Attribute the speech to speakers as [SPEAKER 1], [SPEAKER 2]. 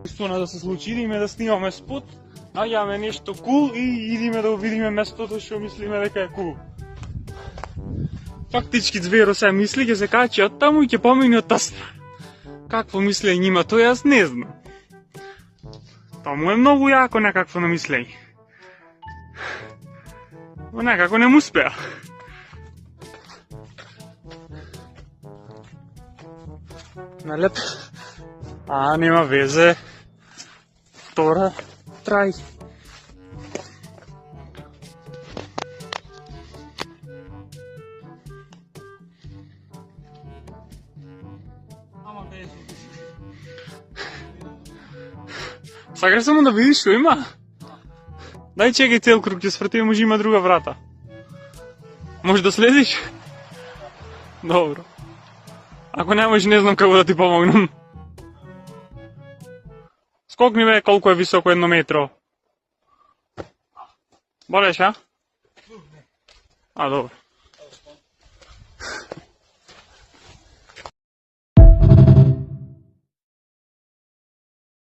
[SPEAKER 1] Истона да се случи, идеме да снимаме спот, наѓаме нешто кул и идеме да видиме местото што мислиме дека е кул. Фактички Зверо се мисли, ќе се качи од таму и ќе помине од тасна. Какво мислење има, тоа јас не знам. Таму е многу јако некакво намислење. Но некако не му успеа. Налеп? Нема везе. Втора, трај. Сакаш само да видиш што има? Дај чекај цел круг, ќе свртиме, може има друга врата. Може да следиш? Добро. Ако не можеш, не знам како да ти помогнам. Скокни бе, колку е високо 1 метро. Болеш, а? Добро.